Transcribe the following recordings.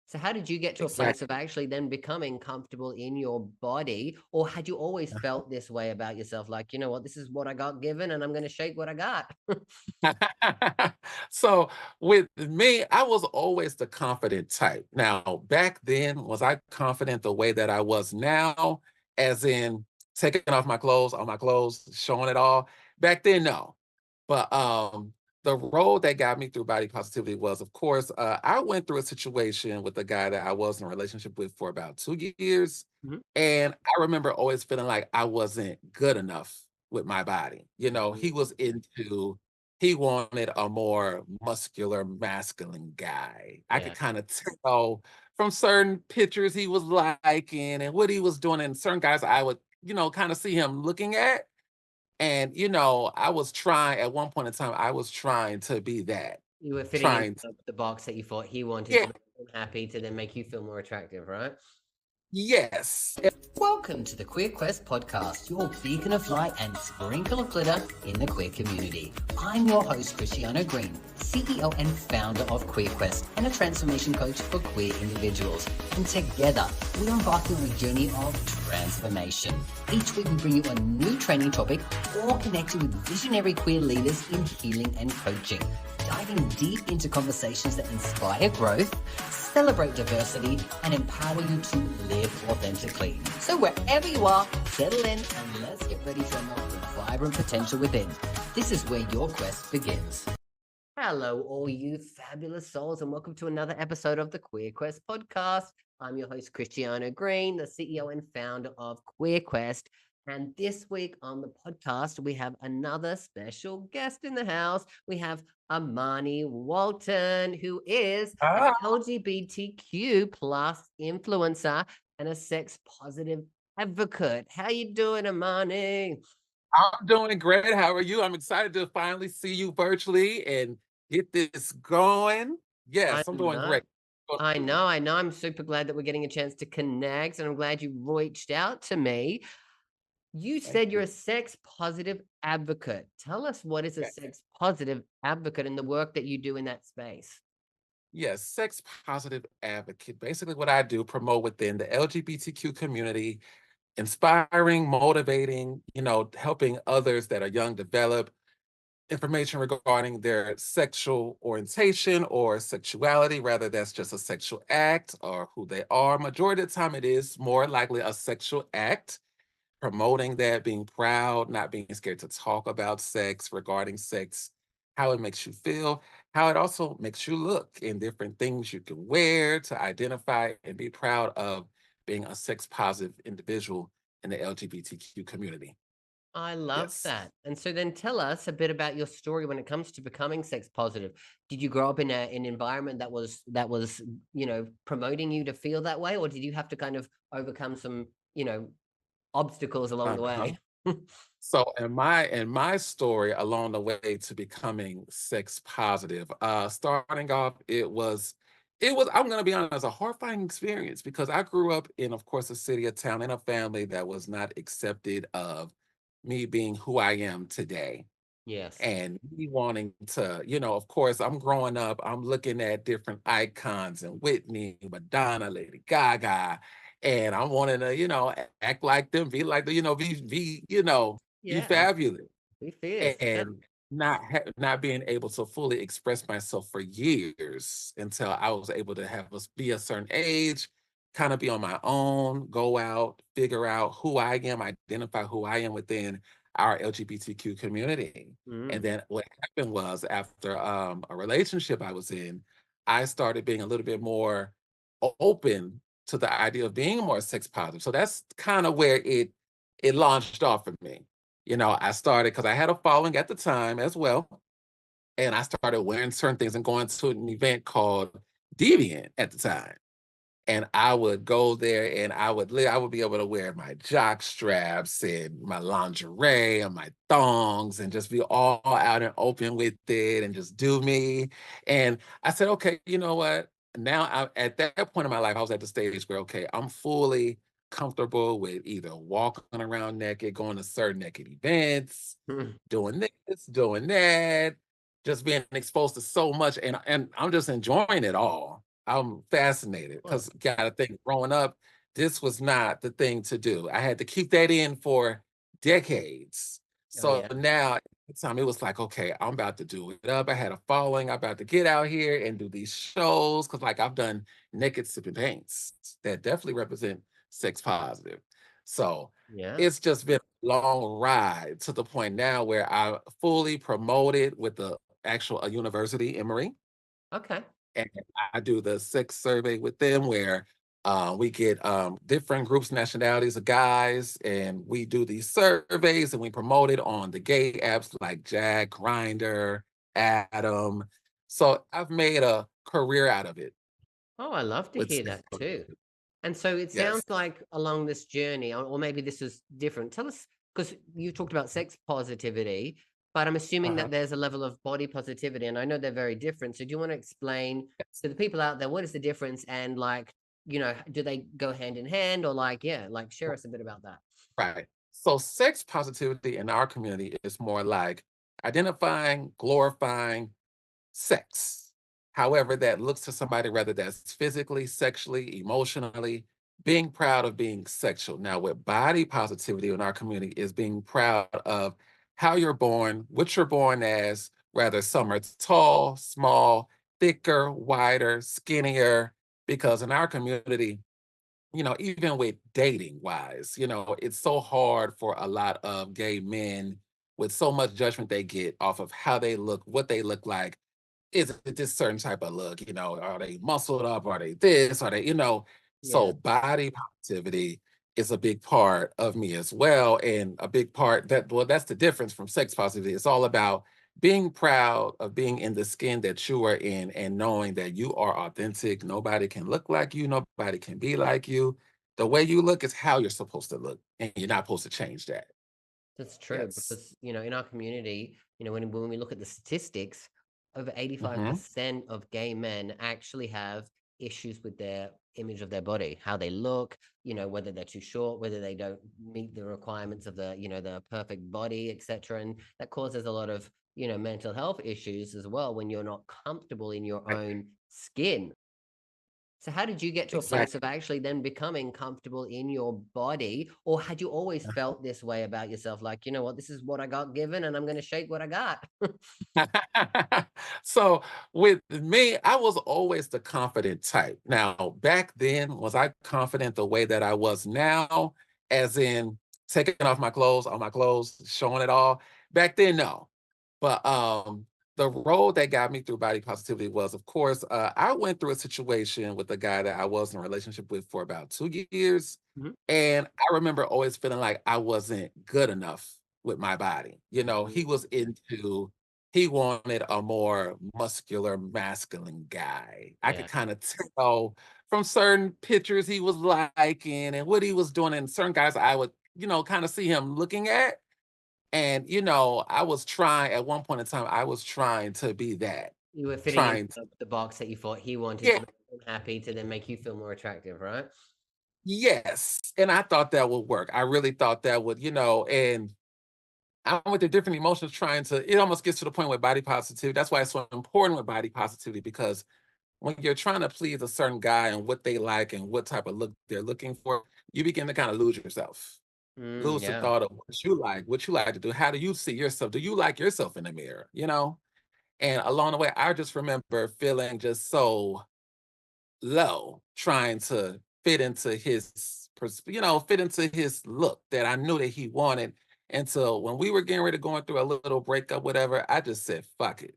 So how did you get to a place Exactly. of actually then becoming comfortable in your body? Or had you always felt this way about yourself? Like, you know what, this is what I got given and I'm going to shake what I got. So with me, I was always the confident type. Now, back then, was I confident the way that I was now, as in taking off my clothes, on my clothes, showing it all? Back then, no. But the road that got me through body positivity was, of course, I went through a situation with a guy that I was in a relationship with for about 2 years. Mhm. And I remember always feeling like I wasn't good enough with my body. He was into he wanted a more muscular, masculine guy. I could Yeah. kind of tell from certain pictures he was liking and what he was doing, and certain guys I would, kind of see him looking at. And, I was trying at one point in time, I was trying to be that. You were fitting into Trying to, the box that you thought he wanted to yeah, make him happy to then make you feel more attractive, right? yes. Welcome to the Queer Quest podcast, your beacon of light and sprinkle of glitter in the queer community. I'm your host, Cristiano Green, CEO and founder of Queer Quest and a transformation coach for queer individuals. And together, we are embarking on a journey of transformation. Each week, we bring you a new training topic or connecting with visionary queer leaders in healing and coaching. Diving deep into conversations that inspire growth, celebrate diversity, and empower you to live authentically. So wherever you are, settle in and let's get ready to unlock the vibrant potential within. This is where your quest begins. Hello, all you fabulous souls, and welcome to another episode of the Queer Quest podcast. I'm your host, Cristiano Green, the CEO and founder of Queer Quest. And this week on the podcast, we have another special guest in the house. We have Armani Walton, who is an Ah, LGBTQ plus influencer and a sex positive advocate. How you doing, Armani? I'm doing great. How are you? I'm excited to finally see you virtually and get this going. I Yes, I'm doing know. great. Going I super. know, I know. I'm super glad that we're getting a chance to connect, and I'm glad you reached out to me. You Thank said you're you. a sex positive advocate. Tell us, what is a Yeah. sex positive advocate and the work that you do in that space? Yes, sex positive advocate. Basically, what I do promote within the LGBTQ community, inspiring, motivating, helping others that are young develop information regarding their sexual orientation or sexuality, whether that's just a sexual act or who they are. Majority of the time, it is more likely a sexual act. Promoting that, being proud, not being scared to talk about sex, regarding sex, how it makes you feel, how it also makes you look, in different things you can wear to identify and be proud of being a sex positive individual in the LGBTQ community. I love Yes. that. And so then tell us a bit about your story when it comes to becoming sex positive. Did you grow up in an environment that was, promoting you to feel that way, or did you have to kind of overcome some, obstacles along the Uh-huh. way? So in my story along the way to becoming sex positive, starting off, it was I'm gonna be honest, a horrifying experience because I grew up in, of course, a city, a town, in a family that was not accepted of me being who I am today. Yes. And me wanting to, of course, I'm growing up, I'm looking at different icons and Whitney, Madonna, Lady Gaga, and I'm wanting to, act like them, be like the, be Yeah. fabulous. Be fierce. Yeah. And not being able to fully express myself for years until I was able to have us be a certain age, kind of be on my own, go out, figure out who I am, identify who I am within our LGBTQ community. And Mm. then what happened was, after a relationship I was in, I started being a little bit more open to the idea of being more sex positive. So that's kind of where it launched off for me. I started because I had a following at the time as well, and I started wearing certain things and going to an event called Deviant at the time. And I would go there and I would be able to wear my jock straps and my lingerie and my thongs and just be all out and open with it and just do me. And I said, okay, you know what? Now at that point in my life, I was at the stage where, okay, I'm fully comfortable with either walking around naked, going to certain naked events, Mm. doing this, doing that, just being exposed to so much. And I'm just enjoying it all. I'm fascinated Well, because gotta think growing up, this was not the thing to do. I had to keep that in for decades. oh So yeah. now at the time it was like, okay, I'm about to do it up. I had a following. I'm about to get out here and do these shows because like I've done naked sipping paints that definitely represent sex positive. So Yeah. it's just been a long ride to the point now where I fully promoted with the actual university, Emory, Okay. and I do the sex survey with them where we get different groups, nationalities of guys, and we do these surveys and we promote it on the gay apps like Jack, Grinder, Adam. So I've made a career out of it Oh, I love to with hear sex that too. positive. And so it Yes. sounds like along this journey, or maybe this is different. Tell us, because you talked about sex positivity, but I'm assuming Uh-huh. that there's a level of body positivity, and I know they're very different. So do you want to explain Yes. to the people out there what is the difference, and like, do they go hand in hand, or like, yeah, like share us a bit about that. Right. So sex positivity in our community is more like identifying, glorifying sex. However, that looks to somebody, whether that's physically, sexually, emotionally, being proud of being sexual. Now, with body positivity in our community is being proud of how you're born, what you're born as, whether some are tall, small, thicker, wider, skinnier, because in our community, even with dating wise, it's so hard for a lot of gay men with so much judgment they get off of how they look, what they look like. Is it this certain type of look? Are they muscled up? Are they this? Are they? Yeah. So body positivity is a big part of me as well. And a big part well, that's the difference from sex positivity. It's all about being proud of being in the skin that you are in and knowing that you are authentic. Nobody can look like you, nobody can be like you. The way you look is how you're supposed to look, and you're not supposed to change that. That's true Yes. because, in our community, when we look at the statistics, over Hmm. 85% of gay men actually have issues with their image of their body, how they look, whether they're too short, whether they don't meet the requirements of the perfect body, etc. And that causes a lot of, mental health issues as well when you're not comfortable in your own skin. So how did you get to a place of Exactly. actually then becoming comfortable in your body? Or had you always felt this way about yourself? Like, you know what, this is what I got given and I'm going to shake what I got. So with me, I was always the confident type. Now, back then, was I confident the way that I was now, as in taking off my clothes, all my clothes, showing it all? Back then, no. But the road that got me through body positivity was, of course, I went through a situation with a guy that I was in a relationship with for about 2 years. Mhm. And I remember always feeling like I wasn't good enough with my body. He was he wanted a more muscular, masculine guy. I could Yeah. kind of tell from certain pictures he was liking and what he was doing, and certain guys I would, kind of see him looking at. And, I was trying at one point in time, I was trying to be that, You were fitting into trying to, the box that you thought he wanted yeah, to make him happy to then make you feel more attractive, right? yes. And I thought that would work. I really thought that would, and I went through different emotions trying to, it almost gets to the point with body positivity. That's why it's so important with body positivity, because when you're trying to please a certain guy and what they like and what type of look they're looking for, you begin to kind of lose yourself, lose the Yeah. thought of what you like to do. How do you see yourself? Do you like yourself in the mirror? And along the way, I just remember feeling just so low, trying to fit into fit into his look that I knew that he wanted. And so when we were getting ready to going through a little breakup, whatever, I just said, fuck it.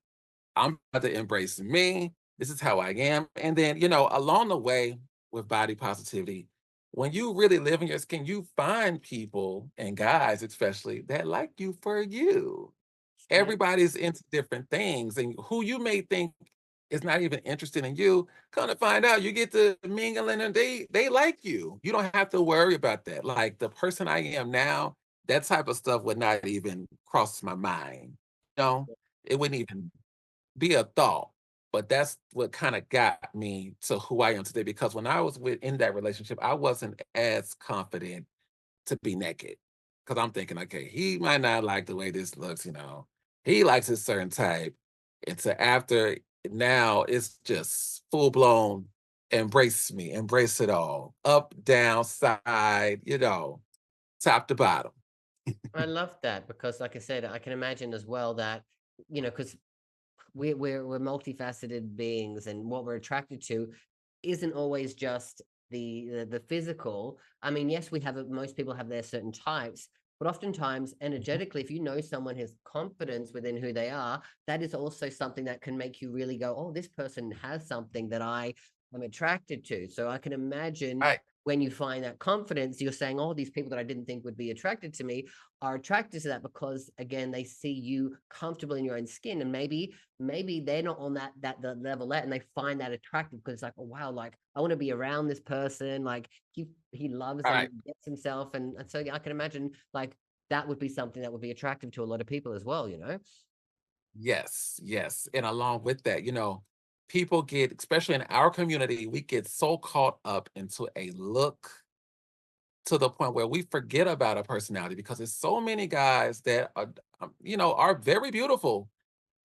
I'm about to embrace me. This is how I am. And then, along the way with body positivity, when you really live in your skin, you find people and guys, especially, that like you for you. Yeah. Everybody's into different things, and who you may think is not even interested in you, come to find out, you get to mingling and they like you. You don't have to worry about that. Like the person I am now, that type of stuff would not even cross my mind. It wouldn't even be a thought. But that's what kind of got me to who I am today. Because when I was in that relationship, I wasn't as confident to be naked. Because I'm thinking, okay, he might not like the way this looks. He likes a certain type. And so after now, it's just full blown. embrace me, embrace it all, up, down, side, top to bottom. I love that because, like I said, I can imagine as well that, because we're multifaceted beings, and what we're attracted to isn't always just the physical. I mean, yes, most people have their certain types, but oftentimes energetically, if you know someone has confidence within who they are, that is also something that can make you really go, oh, this person has something that I am attracted to. So I can imagine Right, when you find that confidence, you're saying, oh, these people that I didn't think would be attracted to me are attracted to that because, again, they see you comfortable in your own skin, and maybe they're not on the level yet, and they find that attractive because it's like, oh wow, like I want to be around this person, like he loves and right. gets himself, and so I can imagine like that would be something that would be attractive to a lot of people as well. Yes, yes. And along with that, people get, especially in our community, we get so caught up into a look to the point where we forget about a personality because there's so many guys that are very beautiful,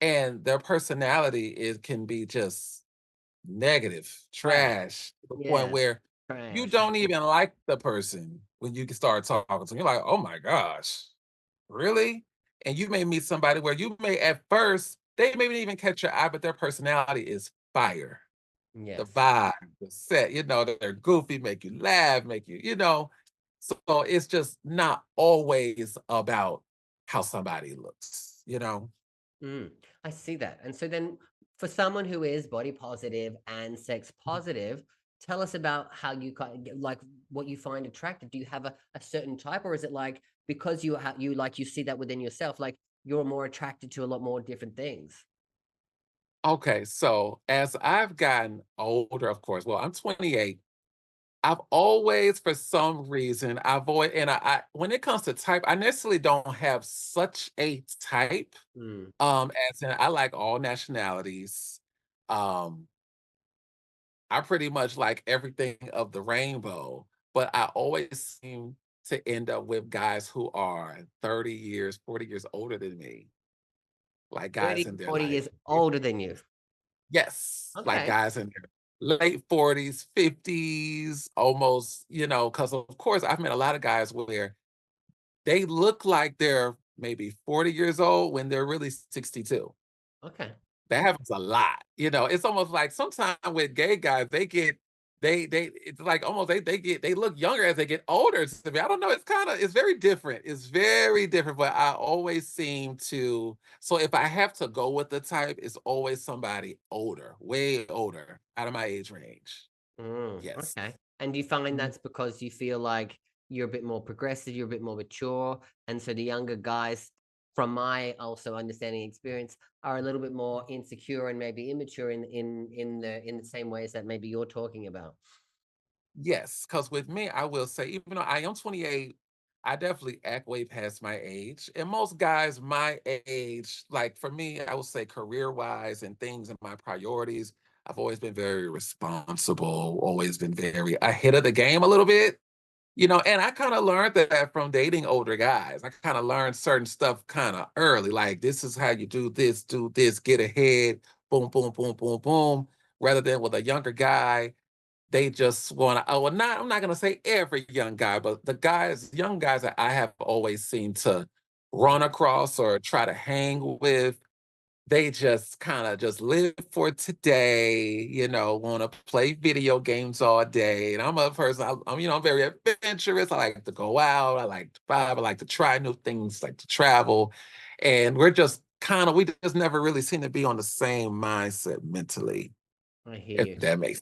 and their personality can be just negative, Trash. trash, to the point Yeah, where you trash. don't even like the person when you can start talking to them. You're like, oh my gosh, really? And you may meet somebody where you may at first, they may not even catch your eye, but their personality is fire. The Yes. vibe, the set, they're goofy, make you laugh, make you. So it's just not always about how somebody looks. Mm, I see that. And so then for someone who is body positive and sex positive, tell us about how you like what you find attractive. Do you have a certain type, or is it like because you see that within yourself, like you're more attracted to a lot more different things? Okay, so as I've gotten older, of course, well, I'm 28. I've always, for some reason, I've always, and when it comes to type, I necessarily don't have such a type. Mm. As in, I like all nationalities. Um, I pretty much like everything of the rainbow, but I always seem to end up with guys who are 30 years, 40 years older than me, like 30, guys in their 40 like, years older than you. yes, like Okay. guys in their late 40s, 50s, almost, because of course I've met a lot of guys where they look like they're maybe 40 years old when they're really 62. Okay. That happens a lot. It's almost like sometimes with gay guys, they it's like almost they look younger as they get older to me. I don't know. It's very different. It's very different. But I always seem to, so if I have to go with the type, it's always somebody older, way older, out of my age range. Yes. Okay. And do you find Mhm. that's because you feel like you're a bit more progressive, you're a bit more mature, and so the younger guys, from my also understanding experience, are a little bit more insecure and maybe immature in the same ways that maybe you're talking about. Yes, because with me, I will say, even though I am 28, I definitely act way past my age. And most guys my age, like for me, I would say career-wise and things and my priorities, I've always been very responsible, always been very ahead of the game a little bit. And I kind of learned that from dating older guys. I kind of learned certain stuff kind of early, like this is how you do this, get ahead, boom, boom, boom, boom, boom. Rather than with a younger guy, they just want to, oh, well, I'm not going to say every young guy, but young guys that I have always seemed to run across or try to hang with, they just kind of just live for today, want to play video games all day. And I'm a person, I'm very adventurous. I like to go out. I like to vibe. I like to try new things, like to travel. And we just never really seem to be on the same mindset mentally, I hear if you. that makes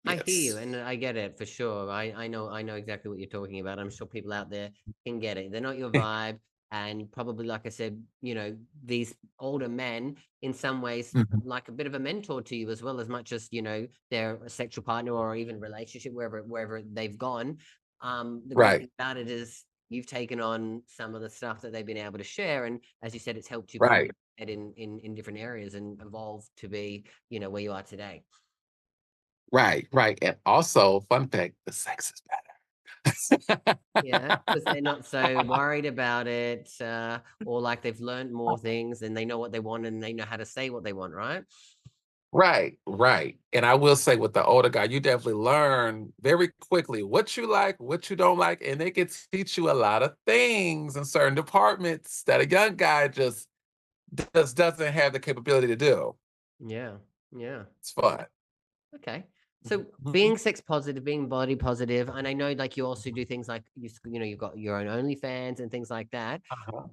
I hear you, yes. and I get it for sure. I know exactly what you're talking about. I'm sure people out there can get it. They're not your vibe, and probably, like I said, these older men, in some ways, Mhm. like a bit of a mentor to you as well, as much as they're a sexual partner or even relationship wherever they've gone. The great Right, thing about it is you've taken on some of the stuff that they've been able to share, and as you said, it's helped you kind of right, head in different areas and evolve to be where you are today. right, right. And also, fun fact, the sex is better. Yeah, because they're not so worried about it, or like they've learned more things and they know what they want and they know how to say what they want, right? Right, right. And I will say with the older guy, you definitely learn very quickly what you like, what you don't like, and they can teach you a lot of things in certain departments that a young guy just doesn't have the capability to do. Yeah, yeah. It's fun. Okay. So Mhm. being sex positive, being body positive, and I know like you also do things like you've got your own OnlyFans and things like that. Uh-huh.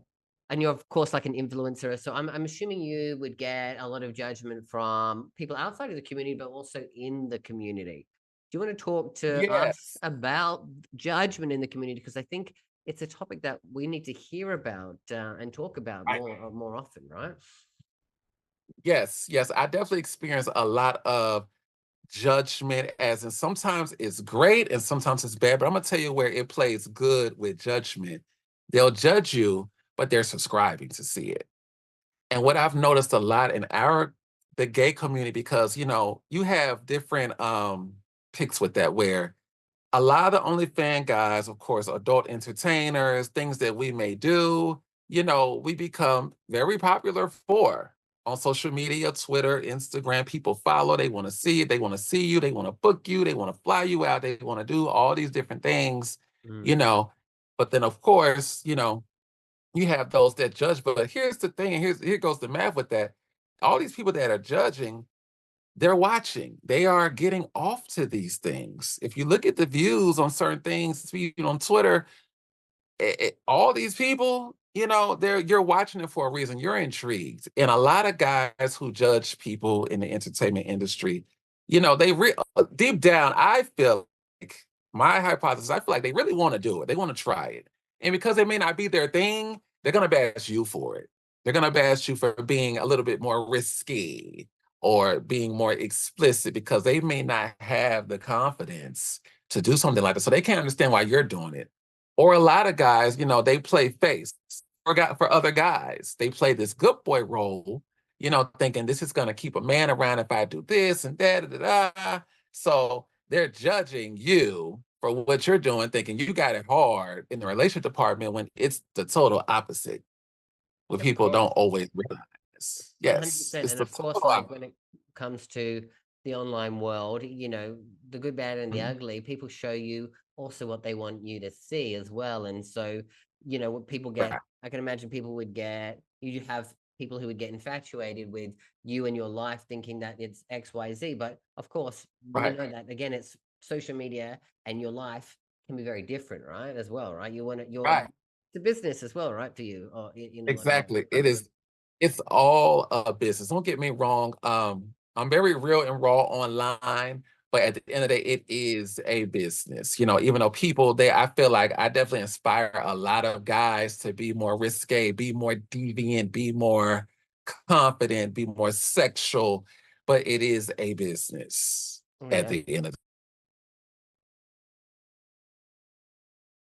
And you're of course like an influencer. So I'm assuming you would get a lot of judgment from people outside of the community, but also in the community. Do you want to talk to us Yes. about judgment in the community? Because I think it's a topic that we need to hear about and talk about Right. more often, right? Yes, yes. I definitely experience a lot of judgment, as in sometimes it's great and sometimes it's bad, but I'm gonna tell you where it plays good with judgment. They'll judge you, but they're subscribing to see it. And what I've noticed a lot in the gay community, because you have different picks with that, where a lot of the OnlyFans guys, of course, adult entertainers, things that we may do, we become very popular for on social media, Twitter, Instagram. People follow, they want to see it, they want to see you, they want to book you, they want to fly you out, they want to do all these different things, you Mm. know. But then, of course, you have those that judge. But here's the thing, and here goes the math with that. All these people that are judging, they're watching. They are getting off to these things. If you look at the views on certain things, on Twitter, all these people, you're watching it for a reason. You're intrigued. And a lot of guys who judge people in the entertainment industry, deep down, I feel like my hypothesis, I feel like they really want to do it. They want to try it. And because it may not be their thing, they're gonna bash you for it. They're gonna bash you for being a little bit more risky or being more explicit, because they may not have the confidence to do something like that. So they can't understand why you're doing it. Or a lot of guys, they play face for other guys. They play this good boy role, thinking this is gonna keep a man around if I do this and that, da, da, da. So they're judging you for what you're doing, thinking you got it hard in the relationship department, when it's the total opposite. What Of people don't course. always realize. Yes, 100%. it's And the of course, total like opposite. when it comes to the online world, the good, bad, and the Mhm. ugly, people show you also what they want you to see as well. And so, what people get, Right, I can imagine people would get, you have people who would get infatuated with you and your life thinking that it's XYZ. But of course, we right, know that again, it's social media and your life can be very different, right? As well, right? You want to, right. it's a business as well, right? For you, or online. Exactly. It's all a business. Don't get me wrong. I'm very real and raw online, but at the end of the day, it is a business. Even though I feel like I definitely inspire a lot of guys to be more risque, be more deviant, be more confident, be more sexual, but it is a business Oh, at yeah. the end of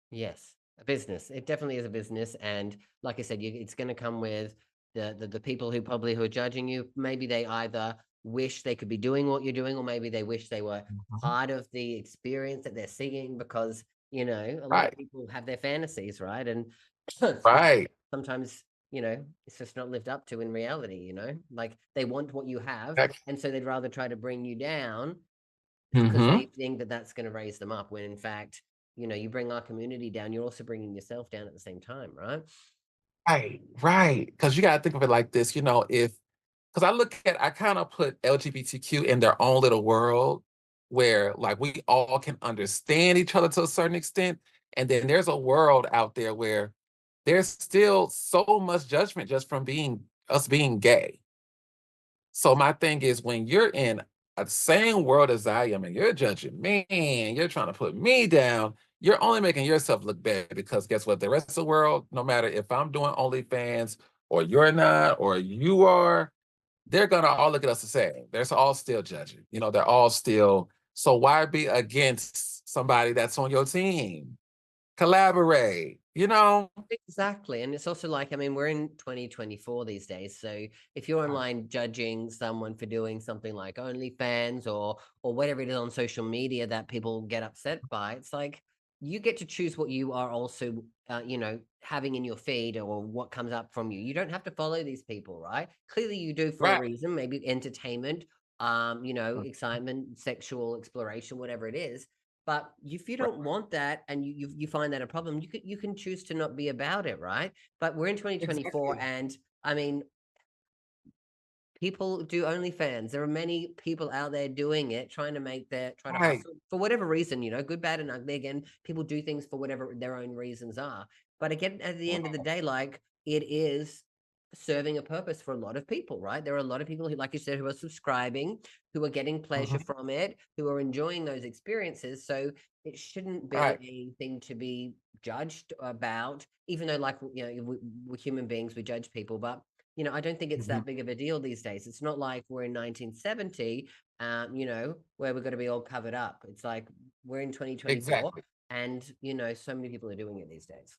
Yes, a business. It definitely is a business, and like I said, it's going to come with the people who are judging you. Maybe they either wish they could be doing what you're doing, or maybe they wish they were Mhm. part of the experience that they're seeing. Because a lot of Right, people have their fantasies, right? And excuse me, right. sometimes it's just not lived up to in reality. Like they want what you have, and so they'd rather try to bring you down because they Mm-hmm. think that that's going to raise them up, when in fact you bring our community down, you're also bringing yourself down at the same time, right? Right, right. Because you got to think of it like this, if because I kind of put LGBTQ in their own little world, where like we all can understand each other to a certain extent. And then there's a world out there where there's still so much judgment just from being gay. So my thing is, when you're in a same world as I am and you're judging me, and you're trying to put me down, you're only making yourself look bad, because guess what? The rest of the world, no matter if I'm doing OnlyFans or you're not or you are, they're gonna all look at us the same. They're all still judging. They're all still. So why be against somebody that's on your team? Collaborate. Exactly. And it's also like, I mean, we're in 2024 these days. So if you're online judging someone for doing something like OnlyFans or whatever it is on social media that people get upset by, it's like you get to choose what you are also having in your feed or what comes up from you. You don't have to follow these people, right? Clearly you do for a Right. reason, maybe entertainment. excitement, sexual exploration, whatever it is. But if you Right. don't want that and you find that a problem, you can choose to not be about it, right? But we're in 2024, Exactly. and I mean, people do OnlyFans. There are many people out there doing it, trying to Right. hustle for whatever reason, good, bad, and ugly. Again, people do things for whatever their own reasons are. But again, at the end of the Right. day, like, it is serving a purpose for a lot of people, right? There are a lot of people who, like you said, who are subscribing, who are getting pleasure Mhm. from it, who are enjoying those experiences. So it shouldn't be Right. anything to be judged about, even though, like, we're human beings, we judge people, but I don't think it's Mhm. that big of a deal these days. It's not like we're in 1970, where we're going to be all covered up. It's like we're in 2024, Exactly. and so many people are doing it these days.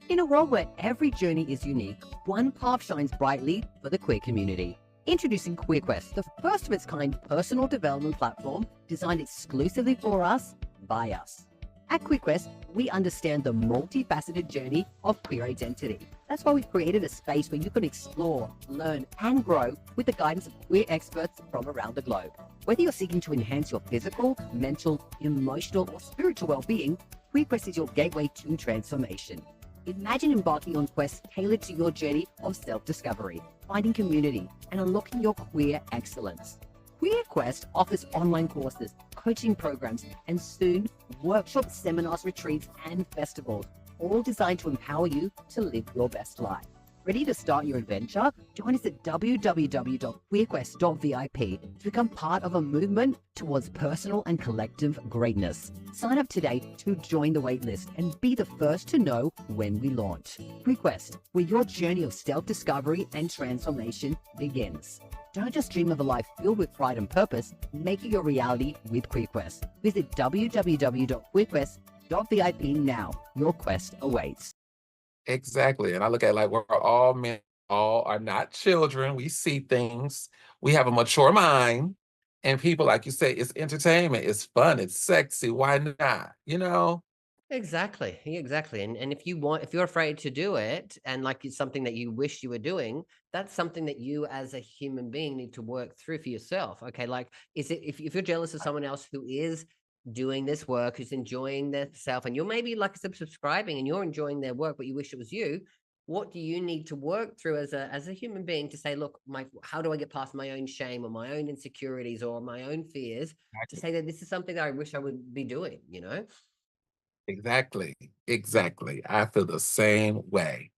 In a world where every journey is unique, one path shines brightly for the queer community. Introducing QueerQuest, the first of its kind personal development platform designed exclusively for us, by us. At QueerQuest, we understand the multifaceted journey of queer identity. That's why we've created a space where you can explore, learn, and grow with the guidance of queer experts from around the globe. Whether you're seeking to enhance your physical, mental, emotional, or spiritual well-being, QueerQuest is your gateway to transformation. Imagine embarking on quests tailored to your journey of self-discovery, finding community, and unlocking your queer excellence. QueerQuest offers online courses, coaching programs, and soon workshops, seminars, retreats, and festivals, all designed to empower you to live your best life. Ready to start your adventure? Join us at www.queerquest.vip to become part of a movement towards personal and collective greatness. Sign up today to join the waitlist and be the first to know when we launch. QueerQuest, where your journey of self-discovery and transformation begins. Don't just dream of a life filled with pride and purpose, make it your reality with QueerQuest. Visit www.queerquest.vip now. Your quest awaits. Exactly. And I look at it like we're all men, all are not children. We see things. We have a mature mind. And people, like you say, it's entertainment, it's fun, it's sexy. Why not? Exactly. Yeah, exactly. And if you're afraid to do it, and like it's something that you wish you were doing, that's something that you as a human being need to work through for yourself. Okay. Like, is it, if you're jealous of someone else who is doing this work, who's enjoying their self, and you're maybe, like I said, subscribing and you're enjoying their work, but you wish it was you, what do you need to work through as a human being to say, look, how do I get past my own shame or my own insecurities or my own fears to Exactly. say that this is something that I wish I would be doing, Exactly. Exactly. I feel the same way.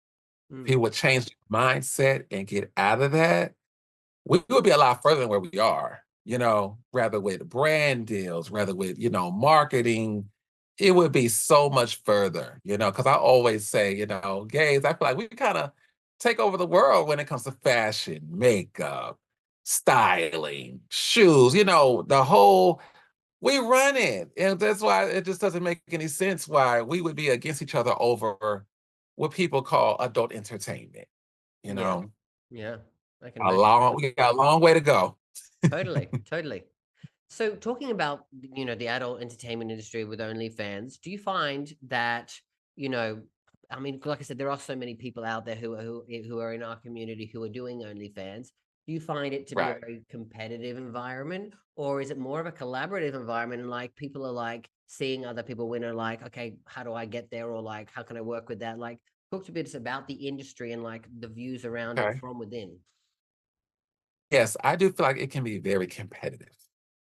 Mm. People would change their mindset and get out of that, we would be a lot further than where we are, rather with brand deals, rather with, marketing. It would be so much further, because I always say, gays, I feel like we kind of take over the world when it comes to fashion, makeup, styling, shoes, the whole, we run it. And that's why it just doesn't make any sense why we would be against each other over what people call adult entertainment, you Yeah. know? Yeah, I can imagine. We got a long way to go. Totally, totally. So talking about, the adult entertainment industry with OnlyFans, do you find that, you know, I mean, like I said, there are so many people out there who are in our community who are doing OnlyFans. Do you find it to be a Right. very competitive environment, or is it more of a collaborative environment? And like people are like seeing other people win, are like, okay, how do I get there? Or like, how can I work with that? Like, talk to bit about the industry and like the views around it Okay. from within. Yes, I do feel like it can be very competitive.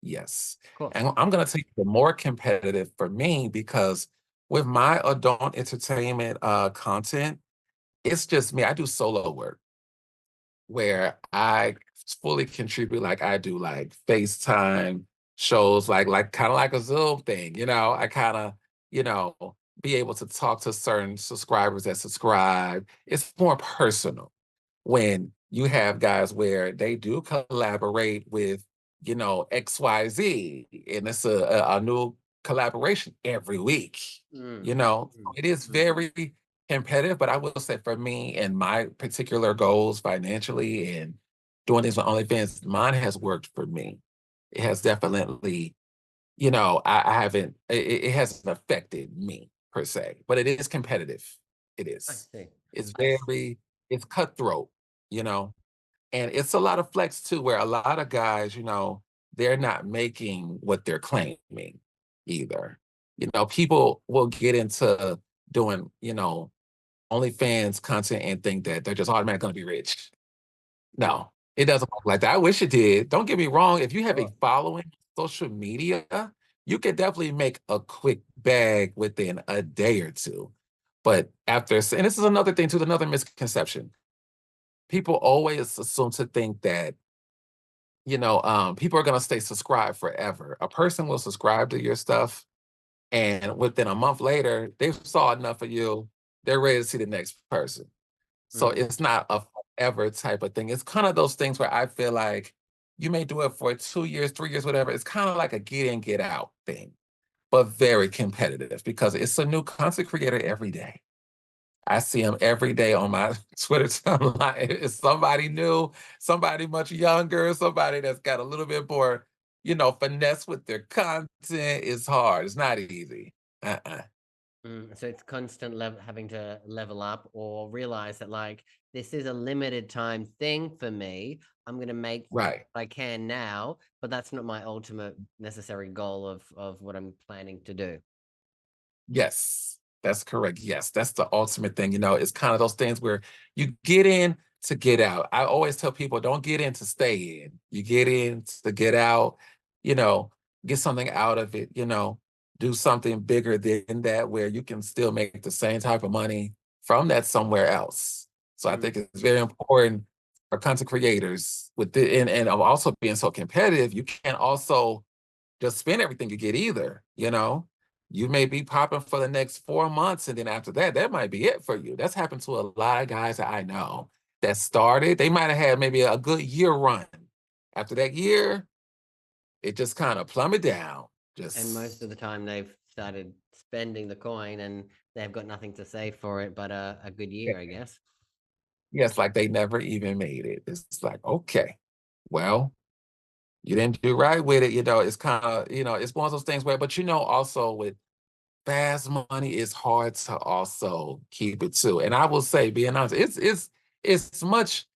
Yes. Of course. And I'm going to take the more competitive for me because with my adult entertainment content, it's just me. I do solo work where I fully contribute, like I do like FaceTime shows, like kind of like a Zoom thing, I kind of, you know, be able to talk to certain subscribers that subscribe. It's more personal when you have guys where they do collaborate with, XYZ, and it's a new collaboration every week, Mm, mm, It is mm. very competitive, but I will say for me and my particular goals financially and doing this with OnlyFans, mine has worked for me. It has definitely, I haven't, it hasn't affected me per se, but it is competitive. It I is. see. It's I see. very, it's cutthroat, you know? And it's a lot of flex too, where a lot of guys, they're not making what they're claiming either. People will get into doing, OnlyFans content and think that they're just automatically going to be rich. No, it doesn't work like that. I wish it did. Don't get me wrong. If you have a following on social media, you can definitely make a quick bag within a day or two. But and this is another thing too, another misconception. People always assume to think that, people are going to stay subscribed forever. A person will subscribe to your stuff, and within a month later, they saw enough of you, they're ready to see the next person. So it's not a forever type of thing. It's kind of those things where I feel like you may do it for 2 years, 3 years, whatever. It's kind of like a get in, get out thing, but very competitive because it's a new content creator every day. I see them every day on my Twitter timeline. It's somebody new, somebody much younger, somebody that's got a little bit more, finesse with their content. It's hard. It's not easy. Uh-uh. So it's constant having to level up or realize that like this is a limited time thing for me. I'm going to make Right. what I can now, but that's not my ultimate necessary goal of what I'm planning to do. Yes, that's correct. Yes, that's the ultimate thing. It's kind of those things where you get in to get out. I always tell people, don't get in to stay in. You get in to get out, you know, get something out of it, do something bigger than that where you can still make the same type of money from that somewhere else. So I think it's very important for content creators and also being so competitive, you can't also just spend everything you get either. You may be popping for the next 4 months, and then after that, that might be it for you. That's happened to a lot of guys that I know that started. They might have had maybe a good year run. After that year, it just kind of plummeted down. And most of the time they've started spending the coin and they've got nothing to say for it but a good year, I guess. Yes, like they never even made it. It's like, okay, well, you didn't do right with it. It's kind of, it's one of those things where, but also with fast money, it's hard to also keep it too. And I will say, being honest, it's much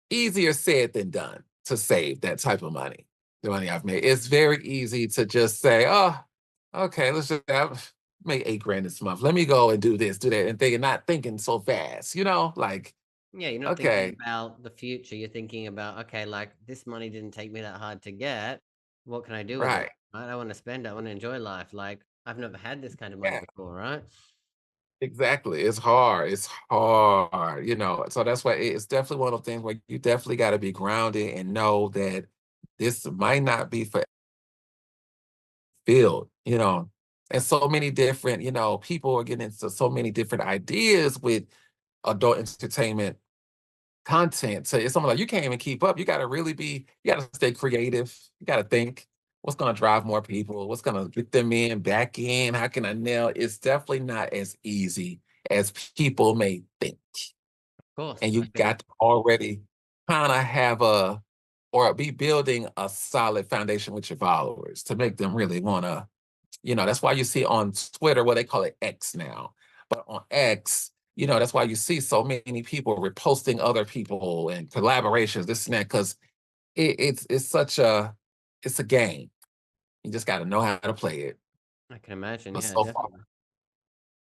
easier said than done to save that type of money, the money I've made. It's very easy to just say, oh, okay, let's just make 8 grand this month. Let me go and do this, do that. And they're not thinking so fast, like, Yeah, you're not thinking okay, about the future. You're thinking about, okay, like this money didn't take me that hard to get. What can I do with it? right. Right? I want to spend it. I want to enjoy life. Like I've never had this kind of money Yeah, before, right? exactly. It's hard. It's hard. So that's why it's definitely one of those things where you definitely got to be grounded and know that this might not be for field. And so many different, people are getting into so many different ideas with adult entertainment content. So it's something like you can't even keep up. You got to you got to stay creative. You got to think what's going to drive more people, what's going to get them back in. How can I nail? It's definitely not as easy as people may think. Of course. And you I think got to already kind of have or be building a solid foundation with your followers to make them really want to, that's why you see on Twitter, what they call it X now. But on X, that's why you see so many people reposting other people and collaborations, this and that, because it's a game. You just got to know how to play it. I can imagine. But Yeah, so far, definitely.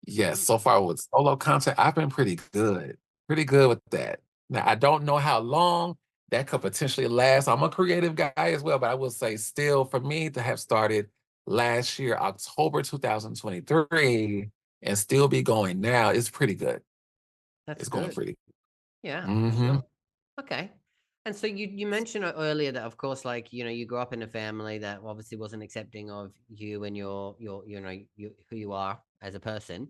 yes, so far with solo content, I've been pretty good with that. Now, I don't know how long that could potentially last. I'm a creative guy as well, but I will say still for me to have started last year, October 2023, and still be going now, it's pretty good. That's It's going good. pretty. Yeah, for Mm-hmm. sure. Okay. And so you mentioned earlier that of course, like, you grew up in a family that obviously wasn't accepting of you and who you are as a person.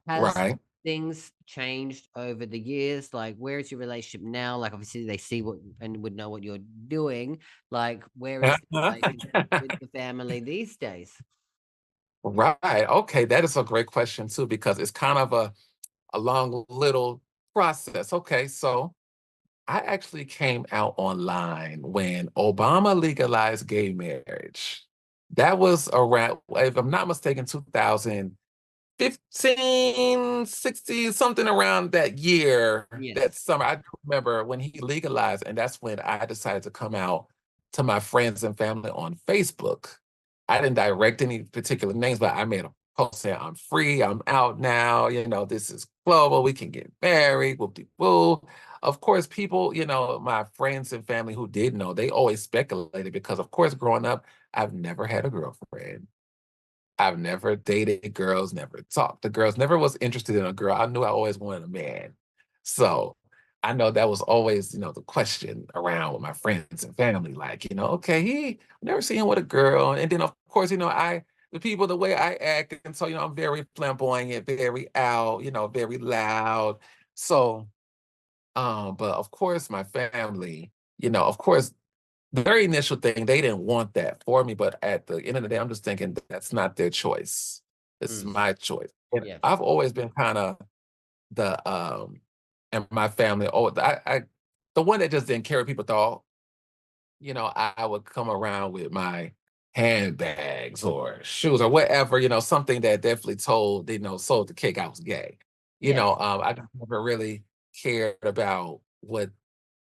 Has Right. things changed over the years? Like, where is your relationship now? Like, obviously, they see what and would know what you're doing. Like, where is the relationship with the family these days? Right. Okay. That is a great question too, because it's kind of a long little process. Okay. So I actually came out online when Obama legalized gay marriage. That was around, if I'm not mistaken, 2015. 15, 60, something around that year, Yes. that summer. I remember when he legalized, and that's when I decided to come out to my friends and family on Facebook. I didn't direct any particular names, but I made a post saying, I'm free, I'm out now, this is global, we can get married, whoop-de-woo. Of course, people, my friends and family who did know, they always speculated because, of course, growing up, I've never had a girlfriend. I've never dated girls, never talked to girls, never was interested in a girl. I knew I always wanted a man. So I know that was always, the question around with my friends and family, like, okay, he never seen him with a girl. And then of course, the people, the way I act, and so, I'm very flamboyant, very out, very loud. So, but of course, my family, of course, the very initial thing, they didn't want that for me, but at the end of the day, I'm just thinking that's not their choice. This is my choice. And Yes. I've always been kind of and my family, the one that just didn't care what people thought. I would come around with my handbags or shoes or whatever, something that definitely sold the cake I was gay. Yes. I never really cared about what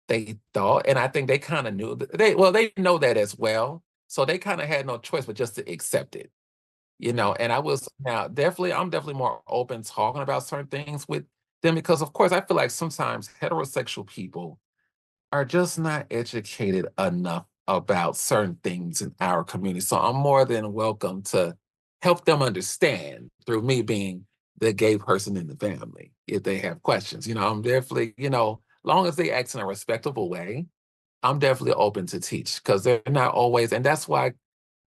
they thought, and I think they kind of knew they know that as well. So they kind of had no choice but just to accept it, and I'm definitely more open talking about certain things with them because of course I feel like sometimes heterosexual people are just not educated enough about certain things in our community. So I'm more than welcome to help them understand through me being the gay person in the family if they have questions. I'm definitely, long as they act in a respectable way, I'm definitely open to teach because they're not always, and that's why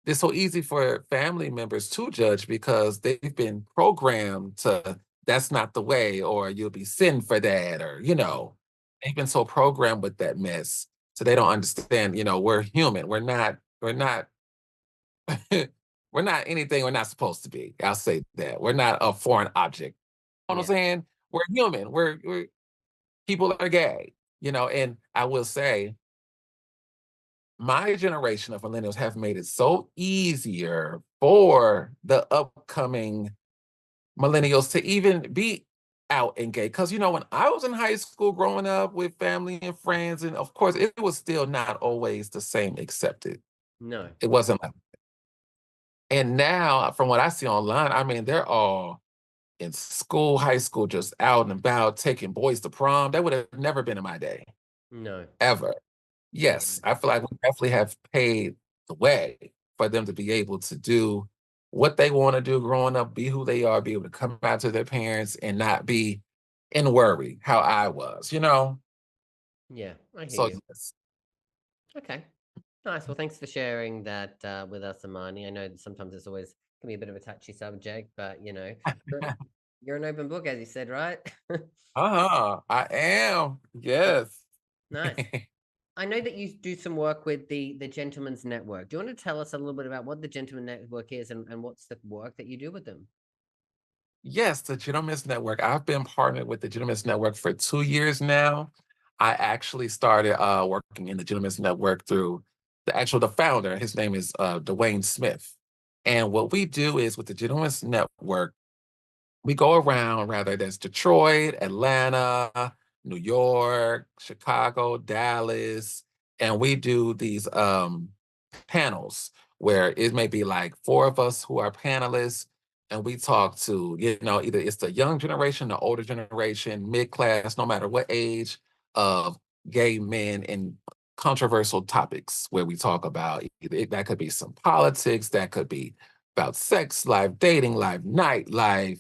it's so easy for family members to judge because they've been programmed to that's not the way, or you'll be sin for that, or they've been so programmed with that mess, so they don't understand. We're human. We're not we're not anything we're not supposed to be. I'll say that we're not a foreign object. You know what I'm Yeah. saying? We're human. We're people are gay. And I will say my generation of millennials have made it so easier for the upcoming millennials to even be out and gay. Because, when I was in high school growing up with family and friends, and of course, it was still not always the same accepted. No. It wasn't like, and now, from what I see online, I mean, they're all in school, high school, just out and about, taking boys to prom. That would have never been in my day, No. ever. Yes, I feel like we definitely have paved the way for them to be able to do what they want to do growing up, be who they are, be able to come out to their parents and not be in worry how I was. Yeah, I hear So you. yes. Okay. Nice. Well, thanks for sharing that with us, Amani. I know that sometimes it's always can be a bit of a touchy subject, but you're, you're an open book, as you said, right? I am. Yes. Nice. I know that you do some work with the Gentleman's Network. Do you want to tell us a little bit about what the Gentleman Network is and what's the work that you do with them? Yes, the Gentleman's Network. I've been partnered with the Gentleman's Network for 2 years now. I actually started working in the Gentleman's Network through the founder. His name is Dwayne Smith. And what we do is with the Gentleman's Network, we go around, rather that's Detroit, Atlanta, New York, Chicago, Dallas, and we do these panels where it may be like four of us who are panelists, and we talk to, either it's the young generation, the older generation, mid-class, no matter what age, of gay men in controversial topics where we talk about that could be some politics, that could be about sex life, dating life, nightlife,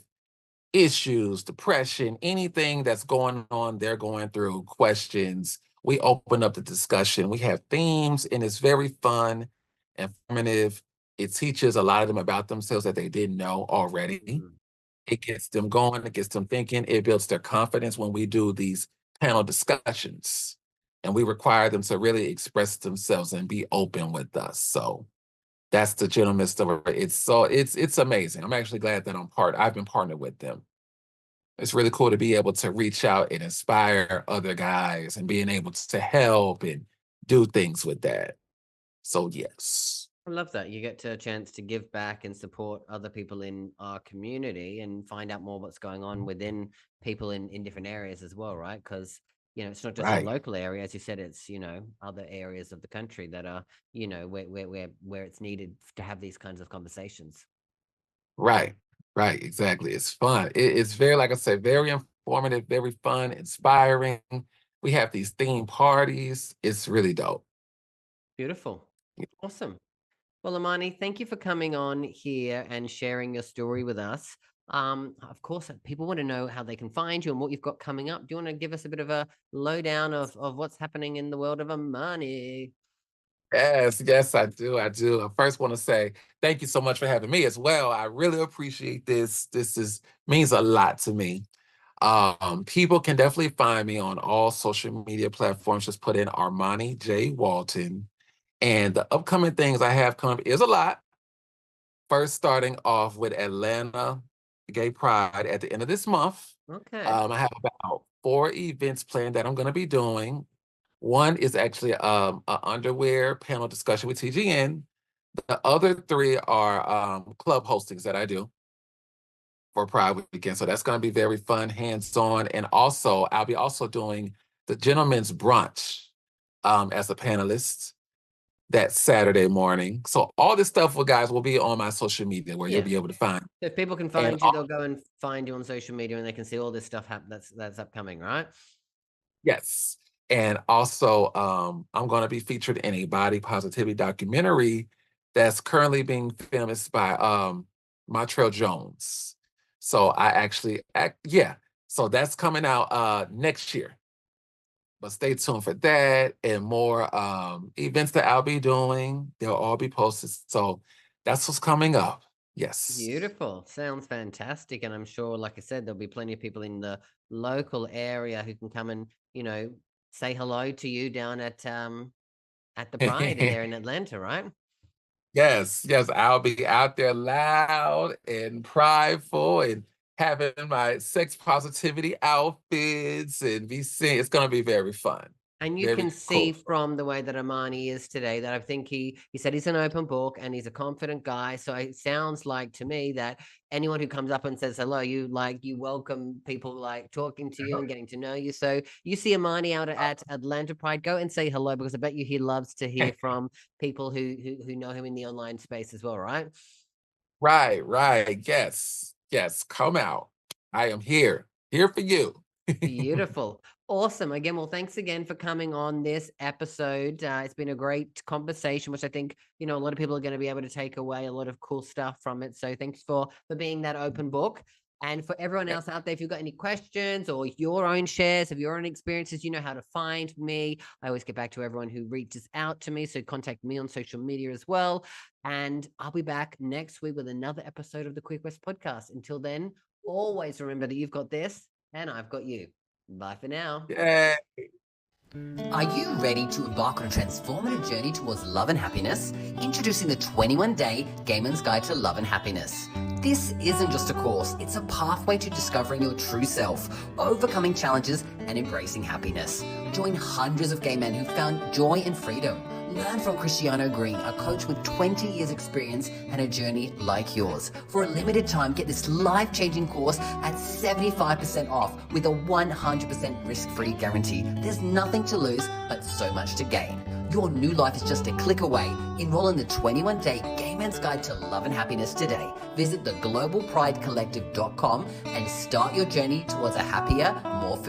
issues, depression, anything that's going on, they're going through, questions. We open up the discussion. We have themes, and it's very fun, informative. It teaches a lot of them about themselves that they didn't know already. Mm. It gets them going, it gets them thinking, it builds their confidence when we do these panel discussions. And we require them to really express themselves and be open with us. So that's the gentleman's story. It's amazing. I'm actually glad that I've been partnered with them. It's really cool to be able to reach out and inspire other guys and being able to help and do things with that. So yes. I love that. You get a chance to give back and support other people in our community and find out more what's going on within people in different areas as well, right? Because, it's not just your Right, local area, as you said, it's, other areas of the country that are, where it's needed to have these kinds of conversations. right, right, exactly. It's fun. It's very, like I said, very informative, very fun, inspiring. We have these theme parties. It's really dope. Beautiful. Awesome. Well, Amani, thank you for coming on here and sharing your story with us. Of course, people want to know how they can find you and what you've got coming up. Do you want to give us a bit of a lowdown of what's happening in the world of Amani? Yes, yes, I do. I do. I first want to say thank you so much for having me as well. I really appreciate this. This is means a lot to me. People can definitely find me on all social media platforms. Just put in Armani J. Walton. And the upcoming things I have coming is a lot. First, starting off with Atlanta Gay Pride at the end of this month. Okay. I have about 4 events planned that I'm going to be doing. One is actually a underwear panel discussion with TGN. The other 3 are club hostings that I do for Pride Weekend. So that's going to be very fun, hands-on. And also, I'll be also doing the Gentleman's Brunch as a panelist that Saturday morning. So all this stuff, guys, will be on my social media where you'll Yeah. be able to find. So if people can And find you, they'll go and find you on social media and they can see all this stuff that's upcoming, right? yes. And also, I'm going to be featured in a body positivity documentary that's currently being filmed. It's by Montreal Jones. So I actually, yeah. So that's coming out next year. But stay tuned for that and more events that I'll be doing. They'll all be posted. So that's what's coming up. Yes. Beautiful. Sounds fantastic. And I'm sure, like I said, there'll be plenty of people in the local area who can come and, say hello to you down at the Pride there in Atlanta, right? Yes, yes, I'll be out there loud and prideful and having my sex positivity outfits and be seen. It's going to be very fun. And you Very can see cool. from the way that Amani is today that I think he said he's an open book and he's a confident guy. So it sounds like to me that anyone who comes up and says hello, you welcome people like talking to you and getting to know you. So you see Amani out at Atlanta Pride, go and say hello because I bet you he loves to hear from people who know him in the online space as well, right? Right, right. Yes, yes. Come out. I am here for you. Beautiful. Awesome. Again, well, thanks again for coming on this episode. It's been a great conversation, which I think, a lot of people are going to be able to take away a lot of cool stuff from it. So thanks for being that open book. And for everyone else out there, if you've got any questions or your own shares of your own experiences, you know how to find me. I always get back to everyone who reaches out to me. So contact me on social media as well. And I'll be back next week with another episode of the Queer Quest podcast. Until then, always remember that you've got this and I've got you. Bye for now. Yeah. Are you ready to embark on a transformative journey towards love and happiness? Introducing the 21-day Gay Man's Guide to Love and Happiness. This isn't just a course, it's a pathway to discovering your true self, overcoming challenges, and embracing happiness. Join hundreds of gay men who found joy and freedom. Learn from Cristiano Green, a coach with 20 years experience and a journey like yours. For a limited time, get this life-changing course at 75% off with a 100% risk-free guarantee. There's nothing to lose, but so much to gain. Your new life is just a click away. Enroll in the 21-day Gay Man's Guide to Love and Happiness today. Visit theglobalpridecollective.com and start your journey towards a happier, more fulfilling